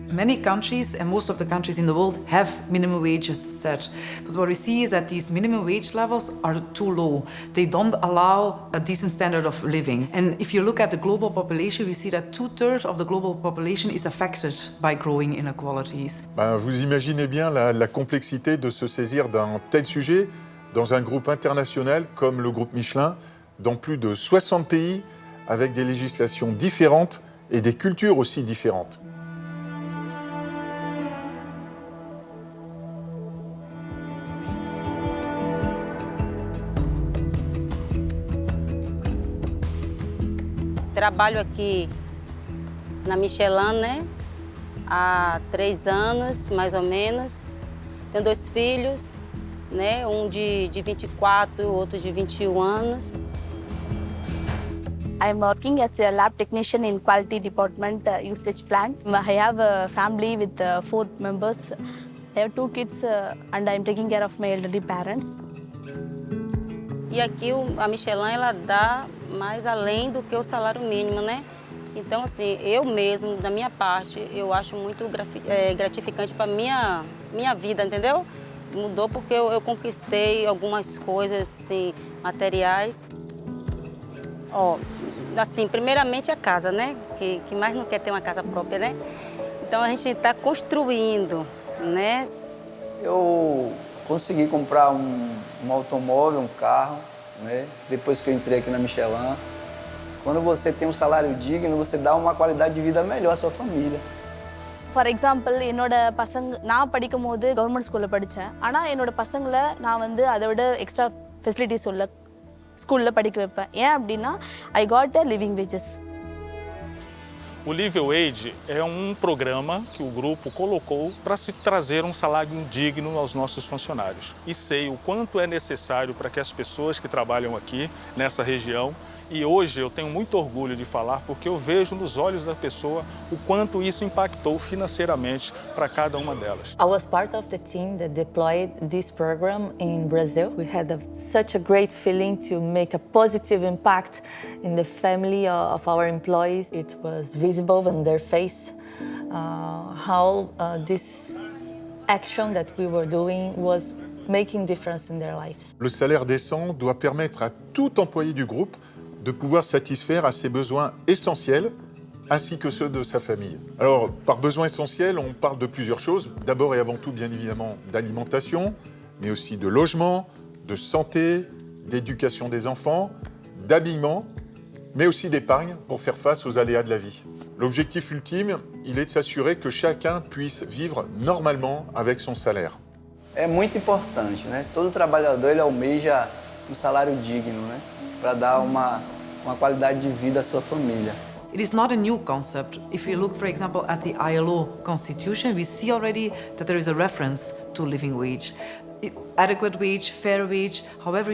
Many countries, and most of the countries in the world, have minimum wages set. But what we see is that these minimum wage levels are too low. They don't allow a decent standard of living. And if you look at the global population, we see that 2/3 of the global population is affected by growing inequalities. Vous imaginez bien la complexité de se saisir d'un tel sujet dans un groupe international comme le groupe Michelin, dans plus de 60 pays, avec des législations différentes et des cultures aussi différentes. Trabalho aqui na Michelin, né, há 3 anos, mais ou menos. Tenho 2 filhos, né, um de 24 e o outro de 21 anos. I'm working as a lab technician in quality department usage plant. I have a family with 4 members. I have 2 kids and I'm taking care of my elderly parents. E aqui a Michelin, ela dá mais além do que o salário mínimo, né? Então, assim, eu mesmo, da minha parte, eu acho muito gratificante para minha vida, entendeu? Mudou porque eu conquistei algumas coisas, assim, materiais. Ó, assim, primeiramente a casa, né? Que mais não quer ter uma casa própria, né? Então a gente está construindo, né? Eu consegui comprar um automóvel, um carro, né? Depois que eu entrei aqui na Michelin. Quando você tem um salário digno, você dá uma qualidade de vida melhor à sua família. For example, என்னோட பசங்க நான் படிக்கும்போது கவர்மெண்ட் ஸ்கூல்ல படிச்சேன். ஆனா என்னோட பசங்களை நான் வந்து அதை விட எக்ஸ்ட்ரா ஃபெசிலிட்டிஸ் உள்ள ஸ்கூல்ல படிக்க வைப்பேன். ஏன் அப்படின்னா I got a living wages. O Living Wage é programa que o grupo colocou para se trazer um salário digno aos nossos funcionários. E sei o quanto é necessário para que as pessoas que trabalham aqui nessa região. E hoje eu tenho muito orgulho de falar porque eu vejo nos olhos da pessoa o quanto isso impactou financeiramente para cada uma delas. I was part of the team that deployed this program in Brazil. We had such a great feeling to make a positive impact in the family of our employees. It was visible on their face how this action that we were doing was making difference in their lives. Le salaire décent doit permettre à tout employé du groupe de pouvoir satisfaire à ses besoins essentiels ainsi que ceux de sa famille. Alors, par besoins essentiels, on parle de plusieurs choses. D'abord et avant tout, bien évidemment, d'alimentation, mais aussi de logement, de santé, d'éducation des enfants, d'habillement, mais aussi d'épargne pour faire face aux aléas de la vie. L'objectif ultime, il est de s'assurer que chacun puisse vivre normalement avec son salaire. É muito importante, né? Todo trabalhador ele almeja um salário digno, né? Para dar uma qualidade de vida à sua família. It is not a new concept. If we look, for example, at the ILO Constitution, we see already that there is a reference to living wage. Adequate wage, fair wage, however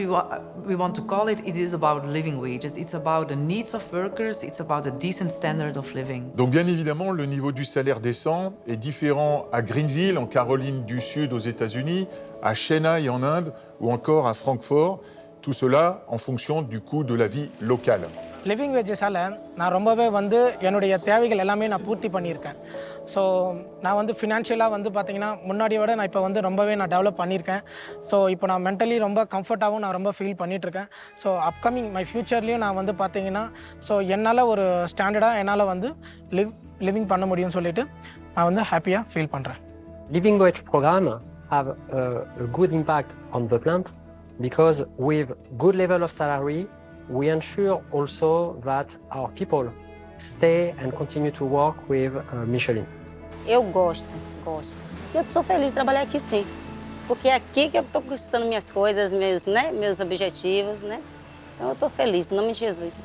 we want to call it, it is about living wages. It's about the needs of workers, it's about a decent standard of living. Donc bien évidemment, le niveau du salaire décent est différent à Greenville, en Caroline du Sud, aux États-Unis, à Chennai, en Inde, ou encore à Francfort. Tout cela en fonction du coût de la vie locale. Living வேஜஸால் நான் ரொம்பவே வந்து என்னுடைய தேவைகள் எல்லாமே நான் பூர்த்தி பண்ணியிருக்கேன். ஸோ நான் வந்து ஃபினான்ஷியலாக வந்து பார்த்தீங்கன்னா முன்னாடியை விட நான் இப்போ வந்து ரொம்பவே நான் டெவலப் பண்ணியிருக்கேன். ஸோ இப்போ நான் மென்டலி ரொம்ப கம்ஃபர்ட்டாகவும் நான் ரொம்ப ஃபீல் பண்ணிகிட்ருக்கேன். ஸோ அப்கமிங் மை ஃப்யூச்சர்லேயும் நான் வந்து பார்த்தீங்கன்னா ஸோ என்னால் ஒரு ஸ்டாண்டர்டாக என்னால் வந்து லிவிங் பண்ண முடியும்னு சொல்லிட்டு நான் வந்து ஹாப்பியாக ஃபீல் பண்ணுறேன். Living wage program have a good impact on the plant because with good level of salary, we ensure also that our people stay and continue to work with Michelin. Eu gosto. E eu sou feliz de trabalhar aqui, sim. Porque é aqui que eu estou conquistando minhas coisas, meus objetivos, né? Então eu estou feliz, em nome de Jesus.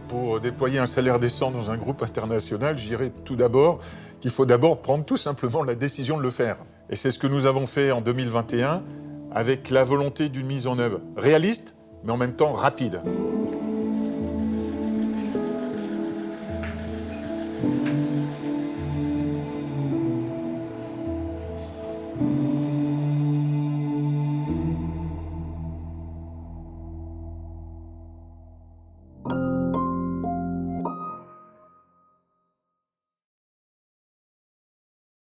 Pour déployer un salaire décent dans un groupe international, je dirais tout d'abord qu'il faut d'abord prendre tout simplement la décision de le faire. Et c'est ce que nous avons fait en 2021 avec la volonté d'une mise en œuvre réaliste, mais en même temps rapide.